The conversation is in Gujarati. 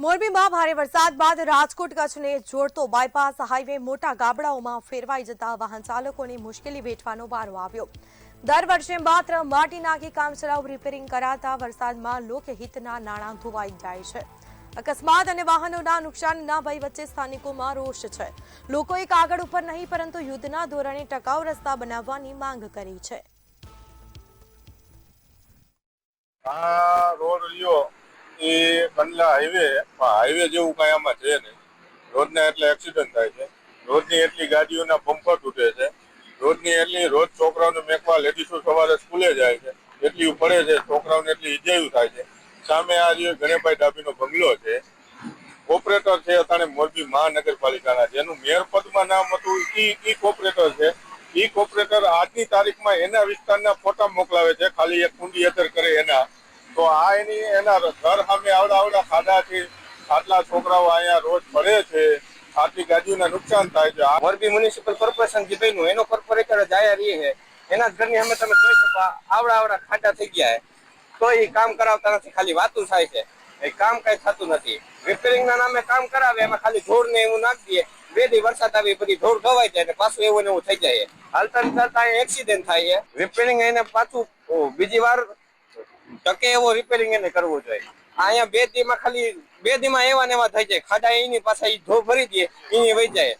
મોરબીમાં ભારે વરસાદ બાદ રાજકોટ કચ્છને જોડતો બાયપાસ હાઈવે મોટા ગાબડાઓમાં ફેરવાઈ જતા વાહન ચાલકોને મુશ્કેલી વેઠવાનો વારો આવ્યો। દર વર્ષે માત્ર માટી નાખી કામચલાઉ રિપેરિંગ કરાતા વરસાદમાં લોકહિતના નાણાં ધોવાઈ જાય છે। અકસ્માત અને વાહનોના નુકસાનના ભય વચ્ચે સ્થાનિકોમાં રોષ છે। લોકોએ કાગળ ઉપર નહીં પરંતુ યુદ્ધના ધોરણે ટકાઉ રસ્તા બનાવવાની માંગ કરી છે। રોડ લ્યો એ કંડલા હાઈવે જેવું કઈ આમાં છે નહીં। રોજના એટલે એક્સિડન્ટ થાય છે, રોજની એટલી ગાડીઓના બમ્પર તૂટે છે, રોજ છોકરાઓને મેકવા લેડીસો સવારે સ્કૂલે જાય છે, એટલી પડે છે, છોકરાઓને એટલી ઈજાયું થાય છે। સામે આ જે ગણેશભાઈ ડાભીનો બંગલો છે, કોર્પોરેટર છે અત્યારે મોરબી મહાનગરપાલિકાના, જેનું મેયર પદમાં નામ હતું ઈ કોર્પોરેટર છે। ઈ કોર્પોરેટર આજની તારીખમાં એના વિસ્તારના ફોટા મોકલાવે છે, ખાલી એક કુંડી અસર કરે એના। તો આ એના ઘર સામે આવડા ખાડા છે, આટલા છોકરાઓ અહીંયા રોજ પડે છે, આટલી ગાડીઓના નુકસાન થાય છે। મોરબી મ્યુનિસિપલ કોર્પોરેશન જે બન્યું એનો કોર્પોરેટર જ આયા રહી છે, એના જ ઘરની સામે તમે જોઈ શકો આવડા ખાડા થઈ ગયા છે, તો એ કામ કરાવતા નથી, ખાલી વાતું થાય છે, એ કામ કઈ થતું નથી। રિપેરિંગ ના નામે કામ કરાવે, એમાં ખાલી ધૂળ ને એવું નાખી દે, બે દી વરસાદ આવી બધી ધૂળ ધોવાઈ જાય ને પાછું એવું ને એવું થઈ જાય। હાલતા ચાલતા એક્સિડન્ટ થાય છે। રિપેરિંગ એને પાછું બીજી વાર ટકે એવો રિપેરિંગ એને કરવું જોઈએ। અહીંયા બે દીમાં ખાલી બે દીમાં એવા ને એવા થઈ જાય, ખાડા એની પાછા ધૂળ ભરી દે એની વહી જાય।